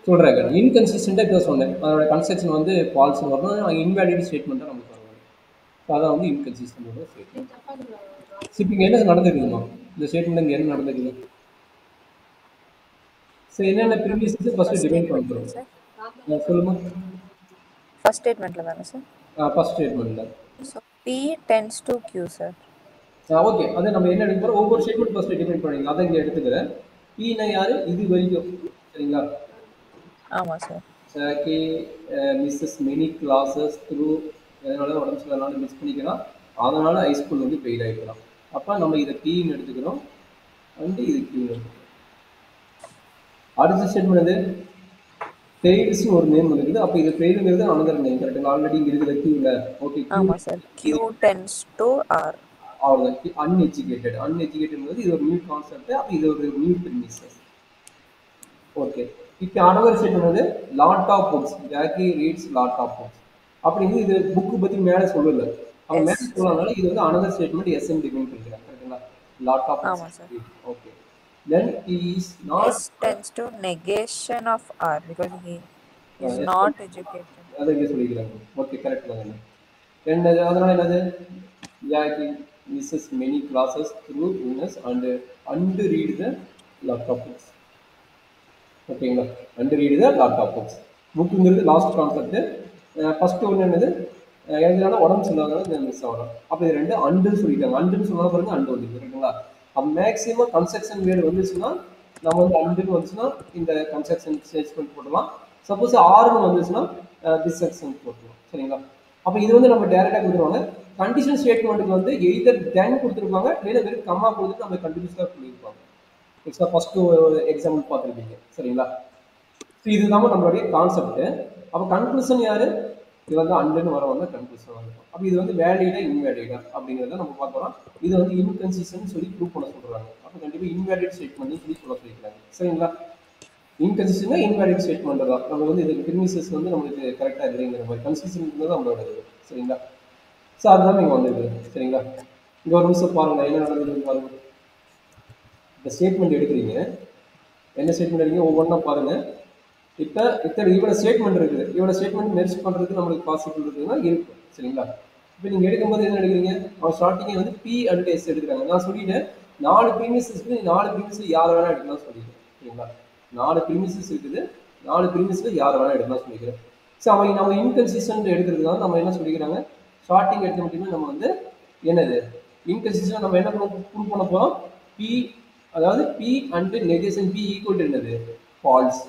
சொல்றாங்க. இன்கன்சிஸ்டன்ட்டா இப்ப சொன்னேன். அதோட கன்ஸ்ட்ரக்ஷன் வந்து ஃபால்ஸ்ன்னு வரணும். இன்வாலிட் ஸ்டேட்மெண்ட்டா நமக்கு வரணும். அதான் வந்து இன்கன்சிஸ்டன்ட்டோட ஸ்டேட்மெண்ட். இப்ப இங்க என்ன நடந்திருக்குதுமா? இந்த ஸ்டேட்மெண்ட் இங்க என்ன நடந்திருக்குது? சரி என்னென்ன ப்ரீவியஸ் ஃபர்ஸ்ட் ஃபர்ஸ்ட் டிஃபைன் ஸ்டேட்மெண்ட்ல பண்ணிக்கிறோம். சார். சொல்லுமா? ஃபர்ஸ்ட் ஸ்டேட்மெண்ட்ல தானே சார்? ஃபர்ஸ்ட் ஸ்டேட்மெண்ட்ல. So P tends to Q sir. Okay. அதை நம்ம என்ன எடுக்க போறோம்? ஒவ்வொரு ஸ்டேட்மெண்ட் ஃபர்ஸ்ட் டிஃபைன் பண்ணிக்கலாம். அதை இங்க எடுத்துக்கிறேன். Pனா யாரு? இது வரைக்கும். சரிங்களா? ஆமாம் sir. Jackie misses many classes through எதனால உடம்பு சரியில்லாதனால மிஸ் பண்ணிக்கலாம். அதனால ஹைஸ்கூல் வந்து ஃபெயில் ஆகிக்கலாம். அப்போ நம்ம இதை Pன்னு எடுத்துக்கிறோம். வந்து இது Qன்னு எடுத்துக்கிறோம். அடுத்த ஸ்டேட்மெண்ட் எது? ஃபெயில்ஸ்னு ஒரு நேம் இருக்குது. அப்போ இது ஃபெயிலுங்கிறது அனதர் நேம் கரெக்டுங்களா? ஆல்ரெடி இங்கே இருக்குது Qல. ஓகே ஆமாம் சார். Q tends to R. அவ்வளோதான். அன்எஜுகேட்டட். அன்எஜுகேட்டட்ங்கிறது இது ஒரு நியூ கான்செப்ட். அப்போ இது ஒரு நியூ ப்ரிமிசஸ். ஓகே. இப்போ அனதர் ஸ்டேட்மெண்ட் வந்து lot of books. Jackie reads lot of books. அப்படிங்கிறது இது புக்கு பற்றி மேலே சொல்லல. அவன் மேலே சொல்லனால இது வந்து அனதர் ஸ்டேட்மெண்ட் எஸ்என் டிஃபைன் பண்ணிக்கிறான் கரெக்டுங்களா? Lot of books. ஆமாம் sir. Okay. Then he is not. S tends to negation of R because he is not educated. அதை இங்கே சொல்லிக்கிறாங்க. ஓகே கரெக்ட் தாங்க. ரெண்டாவது அதனால என்னது? Jackie misses many classes through illness and read the lot of books. ஓகேங்களா? And read the lot of books. புக்குங்கிறது last concept. First ஒன்று என்னது? எழுதுனால உடம்பு சொல்லாதனால மிஸ் ஆகலாம். அப்போ இது ரெண்டு அண்டுன்னு சொல்லிட்டாங்க. அண்டுன்னு சொன்னால் பாருங்க அண்டு வந்து இருக்குங்களா? அப்போ மேக்ஸிமம் கன்ஸ்ட்ரக்ஷன் வேர்டு வந்துச்சுன்னா நம்ம வந்து அண்டுன்னு வந்துச்சுன்னா இந்த கன்ஸ்ட்ரக்ஷன் ஸ்டேட்மெண்ட் போடலாம். சப்போஸ் ஆறுன்னு வந்துச்சுன்னா டிஸ்ட்ரக்ஷன் போட்டுருவோம். சரிங்களா? அப்போ இது வந்து நம்ம டேரெக்டாக கொடுத்துருவாங்க. கண்டிஷன் ஸ்டேட்மெண்ட்டுக்கு வந்து எய்தர் தென் கொடுத்துருப்பாங்க இல்லைன்னா வெறும் கம்மா கொடுத்துட்டு நம்ம கண்டினியூஸாக சொல்லியிருப்பாங்க. எக்ஸ்ட்ரா ஃபர்ஸ்ட் ஒரு எக்ஸாம்பிள் பார்த்துருப்பீங்க. சரிங்களா? ஸோ இதுதான் நம்மளுடைய கான்செப்ட். அப்போ கன்க்ளூஷன் யாரு? இது வந்து அண்டுன்னு வரவங்க கன்க்ளூஷன் இருக்கும். அப்போ இது வந்து வேலிடா இன்வேலிடா அப்படிங்கிறத நம்ம பார்க்குறோம். இது வந்து இன்கன்சிஸ்டன்ட் சொல்லி ப்ரூவ் பண்ண சொல்றாங்க. அப்போ கண்டிப்பாக இன்வேலிட் ஸ்டேட்மெண்ட் சொல்லி சொல்லிக்கிறாங்க. சரிங்களா? இன்கன்சிஸ்டன்ட்னா இன்வேலிட் ஸ்டேட்மெண்ட் தான். நம்ம வந்து இது பிரிமிசஸ் வந்து நம்மளுக்கு கரெக்டாக இல்லைங்கிற மாதிரி கன்சிஸ்டன்ட் தான் நம்மளோட இது. சரிங்களா? ஸோ அதுதான் நீங்கள் வந்துருக்குது. சரிங்களா? இங்கே ஒரு நிமிஷம் பாருங்க என்ன நடந்ததுன்னு பாருங்க. இந்த ஸ்டேட்மெண்ட் எடுக்கிறீங்க. என்ன ஸ்டேட்மெண்ட் எடுக்கிறீங்க ஒவ்வொன்றா பாருங்க. இப்போ இவ்வளோ ஸ்டேட்மெண்ட் இருக்குது. இவ்வளோ ஸ்டேட்மெண்ட் மெர்ஜ் பண்ணுறதுக்கு நம்மளுக்கு பாசிபிள் இருக்குதுன்னா இருக்கும். சரிங்களா? இப்போ நீங்கள் எடுக்கும்போது என்ன எடுக்கிறீங்க? அவன் ஸ்டார்டிங்கே வந்து P அண்ட் S எடுக்கிறாங்க. நான் சொல்லிட்டேன் 4 ப்ரீமிசஸ்க்கு 4 ப்ரீமிஸில் யார் வேணால் எடுக்கலாம் சொல்லிக்கிறேன். சரிங்களா? 4 ப்ரீமிசஸ் இருக்குது. 4 ப்ரீமிஸில் யார் வேணால் எடுக்கலாம் சொல்லிக்கிறேன். ஸோ அவன் நம்ம இன்கன்சிஸ்டன்ட் எடுக்கிறதுனால நம்ம என்ன சொல்லிக்கிறாங்க? ஸ்டார்டிங் எடுத்த மட்டுமே நம்ம வந்து என்னது இன்கன்சிஸ்டன்ட் நம்ம என்ன ப்ரூவ் பண்ண போகிறோம்? P அதாவது P and negation P equal to என்னது? Falls.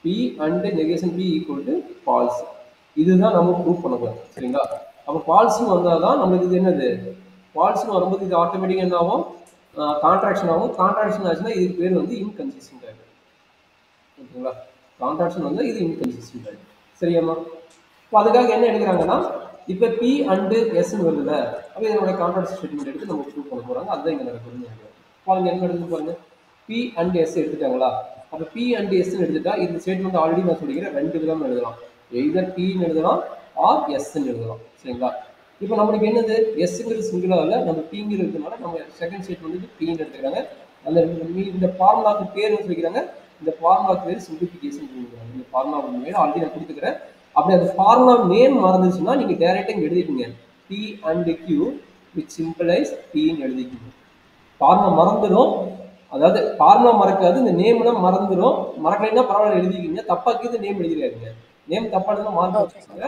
P and negation P equal to false. இதுதான் நம்ம ப்ரூவ் பண்ண போறோம். சரிங்களா? அப்போ ஃபால்ஸ்னு வந்தால் தான் நம்மளுக்கு இது என்னது? ஃபால்ஸ்னு வரும்போது இது ஆட்டோமேட்டிக்காக என்ன ஆகும்? கான்ட்ராக்ஷன் ஆகும். கான்ட்ராக்ஷன் ஆச்சுன்னா இதுக்கு பேர் வந்து இன்கன்சிஸ்டன்ட் ஆகிடும். ஓகேங்களா? கான்ட்ராக்ஷன் வந்து இது இன்கன்சிஸ்டன்ட் ஆகிடும். சரியாம்மா? இப்போ அதுக்காக என்ன எடுக்கிறாங்கன்னா இப்போ P அண்டு எஸ்ன்னு வருதுல்ல, அப்போ இதனோட கான்ட்ராக்ட் ஸ்டேட்மெண்ட் எடுத்து நம்ம ப்ரூவ் பண்ண போகிறாங்க. அதுதான் இங்கே நடக்குதுன்னு நினைக்கிறேன். பாருங்க என்ன எடுத்து பாருங்க. P அண்ட் எஸ் எடுத்துட்டாங்களா? அப்போ P அண்ட் எஸ்ன்னு எடுத்துட்டா இந்த ஸ்டேட்மெண்ட் ஆல்ரெடி நான் சொல்லிக்கிறேன். 2 விதமாக எழுதலாம். எய்தர் Pன்னு எழுதலாம் ஆர் எஸ்ன்னு எழுதலாம். சரிங்களா? இப்போ நம்மளுக்கு என்னது? எஸ்ங்கிறது சிங்கிளாக இல்லை, நம்ம Pங்கிற இருக்கிறதுனால நம்ம செகண்ட் ஸ்டேட்மெண்ட் Pன்னு எடுத்துக்கிறாங்க. அந்த இந்த ஃபார்முலாக்கு பேர் சொல்லிக்கிறாங்க. இந்த ஃபார்முலாக்கு பேர் சிம்பிளிஃபிகேஷன் சொல்லிக்கிறாங்க. இந்த ஃபார்முலா நேம் ஆல்ரெடி நான் கொடுத்துக்கிறேன். அப்படி அந்த ஃபார்முலா நேம் மறந்துச்சுன்னா நீங்கள் டேரெக்டாக இங்கே எழுதிக்கீங்க. P and Q which simplifies Pன்னு எழுதிக்கீங்க. ஃபார்முலா மறந்துடும். அதாவது ஃபார்முலா மறக்காது, இந்த நேம்லாம் மறந்துடும். மறக்கலைன்னா பரவாயில்ல எழுதிக்கிங்க. தப்பாக்கிது நேம் எழுதிடாதீங்க. நேம் தப்பா இருந்தால் மார்க் வச்சுக்கோங்க.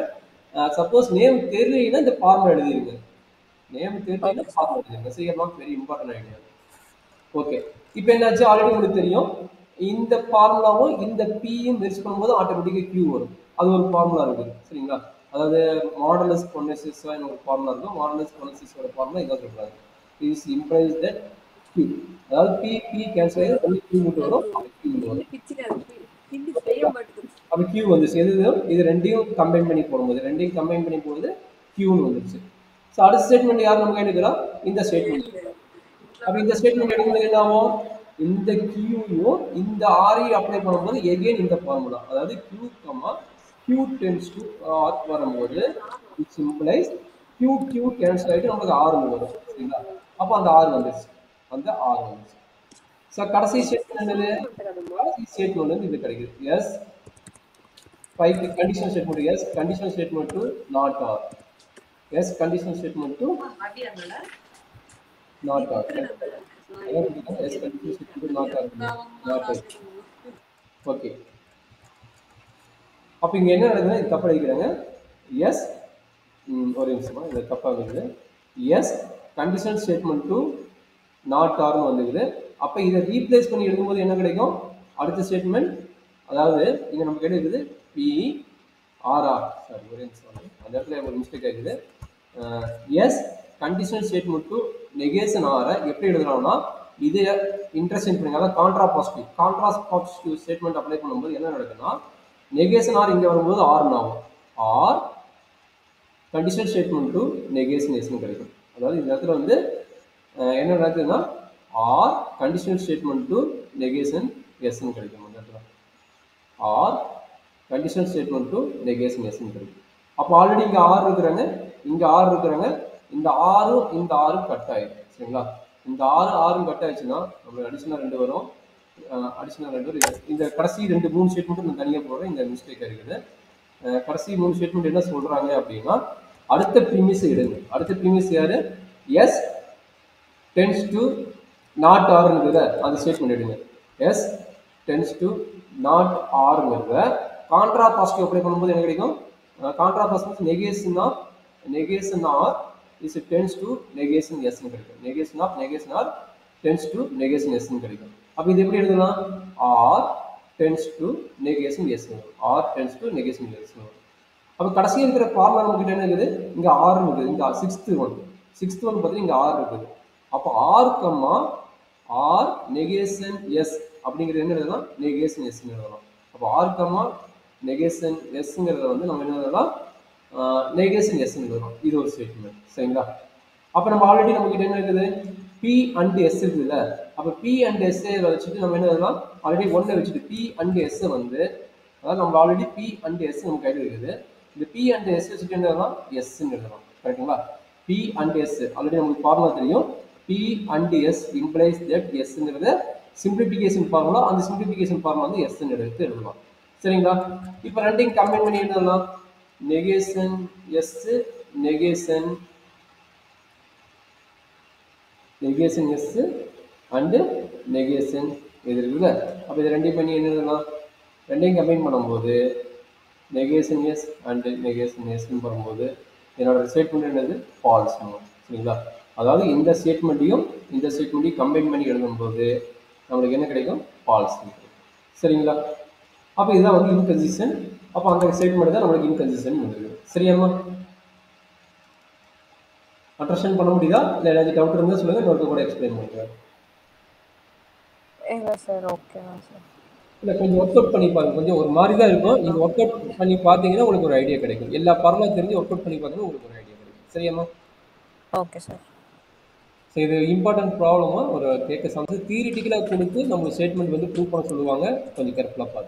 சப்போஸ் நேம் தெரியலைன்னா இந்த ஃபார்முலா எழுதிருங்க. நேம் தெரியலைன்னா ஃபார்முலா எழுதிருங்க. சீக்கிரமாக வெரி இம்பார்ட்டன்ட் ஐடியா. ஓகே. இப்போ என்னாச்சு? ஆல்ரெடி உங்களுக்கு தெரியும். இந்த ஃபார்முலாவும் இந்த பியும் மெர்ஜ் பண்ணும்போது ஆட்டோமேட்டிக்காக Q வரும். அது ஒரு ஃபார்முலா இருக்குது. சரிங்களா? அதாவது மாடலஸ் பொன்னசிஸ் ஒரு ஃபார்முலா இருக்கும். மாடலஸ் பொன்னசிஸோட ஃபார்முலா இதான் சொல்றாங்க. Is implies that Q. அதாவது P கேன்சல் ஆகி ஒன்லி Q மட்டும் வரும். Q வரும். அப்போ Q வந்துச்சு. இது ரெண்டையும் கம்பைன் பண்ணி போடும்போது Qன்னு வந்துருச்சு. ஸோ அடுத்த ஸ்டேட்மெண்ட் யார் நமக்கு எடுக்கிறா? இந்த ஸ்டேட்மெண்ட். அப்போ இந்த ஸ்டேட்மெண்ட் எடுக்கும்போது என்ன ஆகும்? இந்த Qயும் இந்த ஆரையும் அப்ளை பண்ணும்போது எகெயின் இந்த ஃபார்முலா, அதாவது Q டென்ஸ் டு R வரும்போது இட் சிம்பிளைஸ் Q கேன்சல் ஆகிட்டு நமக்கு R வரும். சரிங்களா? அப்போ அந்த R வந்துருச்சு. ஸோ கடைசி ஸ்டேட்மெண்ட் என்னது? கடைசி ஸ்டேட்மெண்ட் வந்து இது கிடைக்குது. S 5 conditional statement yes, conditional statement to not or. Yes, conditional statement to not or. Yes, conditional statement to not or. Not or. Okay. அப்போ இங்கே என்ன நடக்குதுன்னா இது தப்பு அடிக்கிறாங்க. எஸ் ஒரு நிமிஷமா இது தப்பாக இருக்குது. S conditional statement to not ஆர்னு வந்துக்குது. அப்போ இதை ரீப்ளேஸ் பண்ணி எழுதும்போது என்ன கிடைக்கும்? அடுத்த ஸ்டேட்மெண்ட் அதாவது இங்கே நமக்கு கிடைக்குது பி ஆர்ஆர் சாரி ஒரே நிமிஷம் அந்த இடத்துல ஒரு மிஸ்டேக் ஆகுது. S conditional statement to negation ஆரை எப்படி எழுதுறோம்னா இது இன்டர்சென்ட் பண்ணுங்க. அதாவது கான்ட்ராஸ்ட் ஸ்டேட்மெண்ட் அப்ளை பண்ணும்போது என்ன நடக்குதுன்னா நெகேஷன் ஆர் இங்கே வரும்போது ஆர்னு ஆகும். R conditional statement to negation எஸ்னு கிடைக்கும். அதாவது இந்த இடத்துல வந்து என்ன நடக்குதுன்னா R conditional statement to negation எஸ்ன்னு கிடைக்கும். அந்த இடத்துல R conditional statement to negation எஸ்ன்னு கிடைக்கும். அப்போ ஆல்ரெடி இங்கே ஆர் இருக்கிறாங்க, இங்கே ஆர் இருக்கிறாங்க, இந்த ஆரும் இந்த ஆரும் கட் ஆயிடும். சரிங்களா? இந்த ஆறும் கட் ஆயிடுச்சுன்னா நம்மளுக்கு அடிஷனல் 2 வரும். அடிஷனல் 2 வரும். இந்த கடைசி 3 ஸ்டேட்மெண்ட் நான் தனியாக போடுறேன். இந்த மிஸ்டேக் இருக்குது. கடைசி 3 ஸ்டேட்மெண்ட் என்ன சொல்றாங்க அப்படின்னா அடுத்த ப்ரீமிஸ் எடுங்க. அடுத்த ப்ரீமிஸ் யாரு? எஸ் டென்ஸ் டு நாட் ஆர்ங்கிறத அந்த ஸ்டேட்மெண்ட் எடுங்க. எஸ் டென்ஸ் டு நாட் ஆர்ங்கிறத கான்ட்ரா பாசிட்டிவ் அப்ளை பண்ணும்போது என்ன கிடைக்கும்? Contrapositive negation R is tends to negation எஸ்ன்னு கிடைக்கும். Negation R tends to negation எஸ்ன்னு கிடைக்கும். அப்போ இது எப்படி எழுதலாம்? R tends to negation S வரும். R tends to negation S வரும். அப்போ கடைசியாக இருக்கிற ஃபார்முலா நமக்கு என்ன இருக்குது? இங்கே ஆர் இருக்குது. இங்கே சிக்ஸ்த் ஒன் பார்த்தீங்கன்னா இங்கே ஆர் இருக்குது. அப்போ r comma r negation s அப்படிங்கிறது என்ன எழுதலாம்? நெகேஷன் எஸ்ன்னு எழுதலாம். அப்போ ஆர் கம்மா நெகேஷன் எஸ்ங்கிறத வந்து நம்ம என்ன எழுதலாம்? நெகேஷன் எஸ்ன்னு எழுதலாம். இது ஒரு ஸ்டேட்மெண்ட். சரிங்களா? அப்போ நம்ம ஆல்ரெடி நம்மகிட்ட என்ன இருக்குது? பி அண்ட் எஸ் இருக்குதுல்ல. அப்போ பி அண்ட் எஸ்ஸை வச்சுட்டு நம்ம என்ன எழுதலாம்? ஆல்ரெடி ஒன்றை வச்சுட்டு பி அண்ட் எஸ்ஸை வந்து அதாவது நம்ம ஆல்ரெடி பி அண்ட் எஸ் நம்ம கையில் இருக்குது. இந்த பி அண்ட் எஸ் வச்சுட்டு என்ன எழுதலாம்? எஸ்ன்னு எழுதலாம். கரெக்டுங்களா? பி அண்ட் எஸ் ஆல்ரெடி நமக்கு ஃபார்முலா தெரியும். P and S implies that எஸ்ங்கிறத சிம்பிளிஃபிகேஷன் ஃபார்முலா. அந்த சிம்பிளிஃபிகேஷன் ஃபார்முலா வந்து எஸ்ன்னு எடுத்து எழுதலாம். சரிங்களா? இப்போ ரெண்டையும் கம்பைன் பண்ணி எழுதலாம். Negation s negation s and negation இது இருக்குல்ல. அப்போ இது ரெண்டையும் பண்ணி என்ன எழுதலாம்? ரெண்டையும் கம்பைன் பண்ணும்போது நெகேஷன் எஸ் அண்டு நெகேஷன் எஸ்ன்னு வரும்போது என்னோட ஸ்டேட்மெண்ட் என்னது? ஃபால்ஸ். சரிங்களா? அதாவது இந்த ஸ்டேட்மெண்ட்டையும் கம்பைன் பண்ணி எழுதும்போது நம்மளுக்கு என்ன கிடைக்கும்? ஃபால்ஸ். சரிங்களா? அப்போ இதுதான் வந்து இன்கன்சிஸ்டன்ட். அப்போ அந்த ஸ்டேட்மெண்ட் தான் நம்மளுக்கு இன்கன்சிஸ்டன்ட் வந்துருக்கு. சரியாம்மா? அண்டர்ஸ்டாண்ட் பண்ண முடியுதா? இல்லை ஏதாவது டவுட் இருந்தால் சொல்லுங்கள், இன்னொரு கூட எக்ஸ்பிளைன் பண்ணுறேன். இல்லை சார், ஓகே தான் சார். இல்லை கொஞ்சம் ஒர்க் அவுட் பண்ணி பாருங்க. கொஞ்சம் ஒரு மாதிரி தான் இருக்கும். நீங்கள் ஒர்க் அவுட் பண்ணி பார்த்தீங்கன்னா உங்களுக்கு ஒரு ஐடியா கிடைக்கும். எல்லா ஃபார்முலா தெரிஞ்சு ஒர்க் அவுட் பண்ணி பார்த்தீங்கன்னா உங்களுக்கு ஒரு ஐடியா கிடைக்கும். சரியாம்மா? Okay sir. ஸோ இது இம்பார்ட்டன்ட் ப்ராப்ளமாக ஒரு கேட்க சம்ஸ் தியரிட்டிக்கலாக கொடுத்து நம்ம ஸ்டேட்மெண்ட் வந்து ப்ரூவ் பண்ண சொல்லுவாங்க. கொஞ்சம் கேர்ஃபுல்லாக பார்த்து